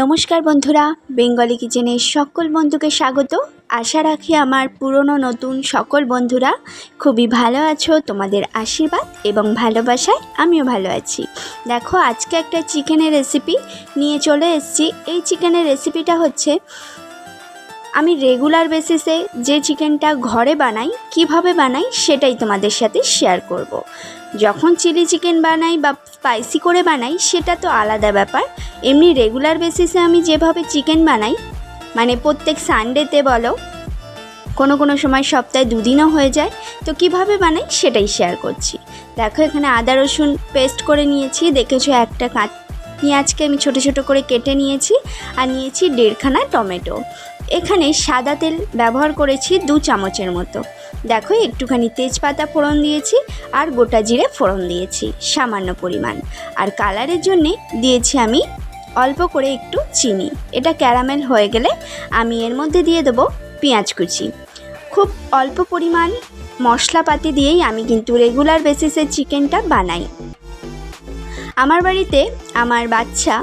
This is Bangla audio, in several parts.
নমস্কার বন্ধুরা, বেঙ্গলি কিচেনের সকল বন্ধুকে স্বাগত। আশা রাখি আমার পুরনো নতুন সকল বন্ধুরা খুবই ভালো আছো। তোমাদের আশীর্বাদ এবং ভালোবাসায় আমিও ভালো আছি। দেখো, আজকে একটা চিকেনের রেসিপি নিয়ে চলে এসেছি। এই চিকেনের রেসিপিটা হচ্ছে আমি রেগুলার বেসিসে যে চিকেনটা ঘরে বানাই, কিভাবে বানাই সেটাই তোমাদের সাথে শেয়ার করব। যখন চিলি চিকেন বানাই বা স্পাইসি করে বানাই সেটা তো আলাদা ব্যাপার। এমনি রেগুলার বেসিসে আমি যেভাবে চিকেন বানাই, মানে প্রত্যেক সানডেতে বলো, কোনো সময় সপ্তাহে দুদিনও হয়ে যায়, তো কিভাবে বানাই সেটাই শেয়ার করছি। দেখো, এখানে আদা রসুন পেস্ট করে নিয়েছি। দেখেছো, একটা পেঁয়াজকে আমি ছোট ছোট করে কেটে নিয়েছি, আর নিয়েছি 1.5 খানা টমেটো। এখানে সাদা তেল ব্যবহার করেছি 2 চামচের মতো। দেখো, একটুখানি তেজপাতা ফোড়ন দিয়েছি আর গোটা জিরে ফোড়ন দিয়েছি সামান্য পরিমাণ। আর কালারের জন্যে দিয়েছি আমি অল্প করে একটু চিনি। এটা ক্যারামেল হয়ে গেলে আমি এর মধ্যে দিয়ে দেবো পেঁয়াজ কুচি। খুব অল্প পরিমাণ মশলাপাতি দিয়েই আমি কিন্তু রেগুলার বেসিসে চিকেনটা বানাই। আমার বাড়িতে আমার বাচ্চা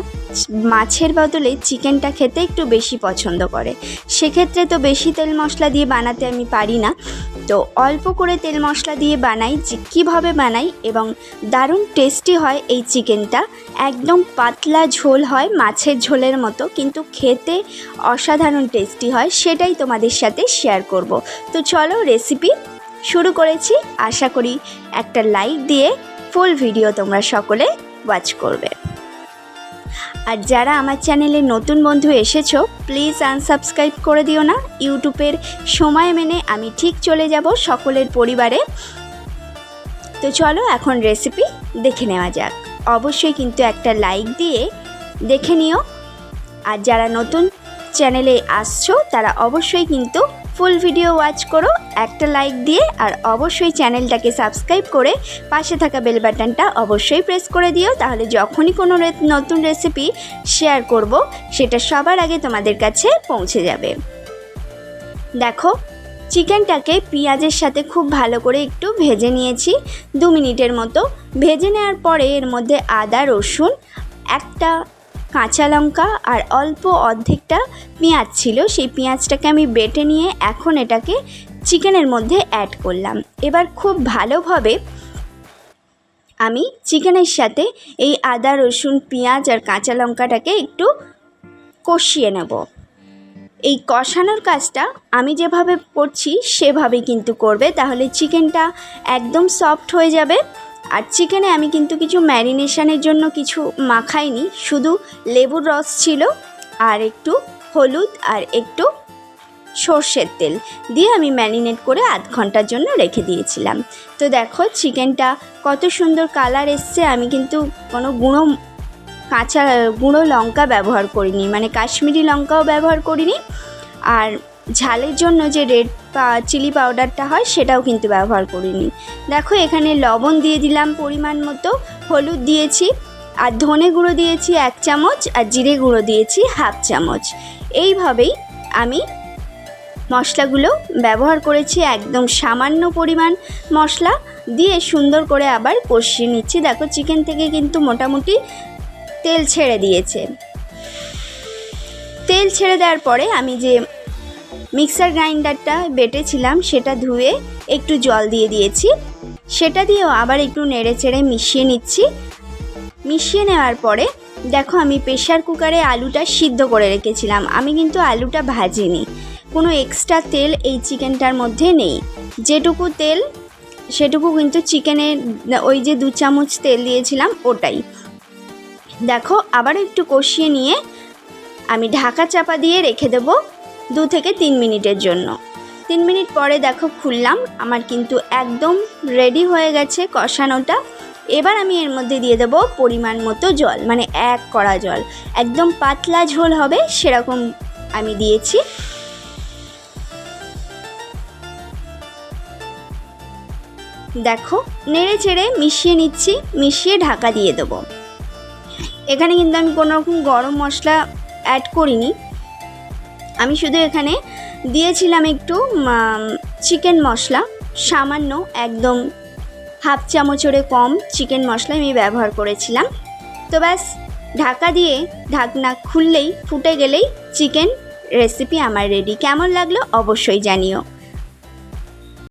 মাছের বদলে চিকেনটা খেতে একটু বেশি পছন্দ করে, সেক্ষেত্রে তো বেশি তেল মশলা দিয়ে বানাতে আমি পারি না, তো অল্প করে তেল মশলা দিয়ে বানাই। কীভাবে বানাই এবং দারুণ টেস্টি হয় এই চিকেনটা। একদম পাতলা ঝোল হয়, মাছের ঝোলের মতো, কিন্তু খেতে অসাধারণ টেস্টি হয়, সেটাই তোমাদের সাথে শেয়ার করব। তো চলো, রেসিপি শুরু করেছি। আশা করি একটা লাইক দিয়ে ফুল ভিডিও তোমরা সকলে ওয়াচ করবে। আর যারা আমার চ্যানেলে নতুন বন্ধু এসেছো, প্লিজ আনসাবস্ক্রাইব করে দিও না। ইউটিউবের সময় মেনে আমি ঠিক চলে যাব সকলের পরিবারে। তো চলো, এখন রেসিপি দেখে নেওয়া যাক। অবশ্যই কিন্তু একটা লাইক দিয়ে দেখে নিও। আর যারা নতুন চ্যানেলে আসছো তারা অবশ্যই কিন্তু ফুল ভিডিও ওয়াচ করো একটা লাইক দিয়ে। আর অবশ্যই চ্যানেলটাকে সাবস্ক্রাইব করে পাশে থাকা বেল বাটনটা অবশ্যই প্রেস করে দিও, তাহলে যখনই কোনো নতুন রেসিপি শেয়ার করব সেটা সবার আগে তোমাদের কাছে পৌঁছে যাবে। দেখো, চিকেনটাকে পেঁয়াজের সাথে খুব ভালো করে একটু ভেজে নিয়েছি 2 মিনিটের মতো। ভেজে নেওয়ার পরে এর মধ্যে আদা রসুন, একটা কাঁচা লঙ্কা আর অল্প অর্ধেকটা পেঁয়াজ ছিল, সেই পেঁয়াজটাকে আমি বেটে নিয়ে এখন এটাকে চিকেনের মধ্যে অ্যাড করলাম। এবার খুব ভালোভাবে আমি চিকেনের সাথে এই আদা রসুন পেঁয়াজ আর কাঁচা লঙ্কাটাকে একটু কষিয়ে নেব। এই কষানোর কাজটা আমি যেভাবে করছি সেভাবেই কিন্তু করবে, তাহলে চিকেনটা একদম সফট হয়ে যাবে। আর চিকেনে আমি কিন্তু কিছু ম্যারিনেশনের জন্য কিছু মাখাইনি, শুধু লেবুর রস ছিল আর একটু হলুদ আর একটু সর্ষের তেল দিয়ে আমি ম্যারিনেট করে আধ ঘন্টার জন্য রেখে দিয়েছিলাম। তো দেখো, চিকেনটা কত সুন্দর কালার এসছে। আমি কিন্তু কোনো গুঁড়ো লঙ্কা ব্যবহার করিনি, মানে কাশ্মীরি লঙ্কাও ব্যবহার করিনি। আর ঝালের জন্য যে রেড চিলি পাউডারটা হয় সেটাও কিন্তু ব্যবহার করিনি। দেখো, এখানে লবণ দিয়ে দিলাম পরিমাণ মতো, হলুদ দিয়েছি, আর ধনে গুঁড়ো দিয়েছি 1 চামচ, আর জিরে গুঁড়ো দিয়েছি 1/2 চামচ। এইভাবেই আমি মশলাগুলো ব্যবহার করেছি, একদম সামান্য পরিমাণ মশলা দিয়ে সুন্দর করে আবার কষিয়ে নিচ্ছি। দেখো, চিকেন থেকে কিন্তু মোটামুটি তেল ছেড়ে দিয়েছে। তেল ছেড়ে দেওয়ার পরে আমি যে মিক্সার গ্রাইন্ডারটা বেটেছিলাম সেটা ধুয়ে একটু জল দিয়ে দিয়েছি, সেটা দিয়েও আবার একটু নেড়ে চেড়ে মিশিয়ে নিচ্ছি। মিশিয়ে নেওয়ার পরে দেখো, আমি প্রেশার কুকারে আলুটা সিদ্ধ করে রেখেছিলাম। আমি কিন্তু আলুটা ভাজিনি, কোনো এক্সট্রা তেল এই চিকেনটার মধ্যে নেই। যেটুকু তেল সেটুকু কিন্তু চিকেনের ওই যে 2 চামচ তেল দিয়েছিলাম ওটাই। দেখো, আবার একটু কষিয়ে নিয়ে আমি ঢাকা চাপা দিয়ে রেখে দেবো 2 থেকে 3 মিনিটের জন্য। 3 মিনিট পরে দেখো খুললাম, আমার কিন্তু একদম রেডি হয়ে গেছে কষানোটা। এবার আমি এর মধ্যে দিয়ে দেবো পরিমাণ মতো জল, মানে 1 কড়া জল, একদম পাতলা ঝোল হবে সেরকম আমি দিয়েছি। দেখো, নেড়ে চেড়ে মিশিয়ে নিচ্ছি, মিশিয়ে ঢাকা দিয়ে দেবো। এখানে কিন্তু আমি কোনো রকম গরম মশলা অ্যাড করিনি, আমি শুধু এখানে দিয়েছিলাম একটু চিকেন মশলা, সামান্য, একদম 1/2 চামচের কম চিকেন মশলা আমি ব্যবহার করেছিলাম। তো ব্যাস, ঢাকা দিয়ে ঢাকনা খুললেই ফুটে গেলেই চিকেন রেসিপি আমার রেডি। কেমন লাগলো অবশ্যই জানিও।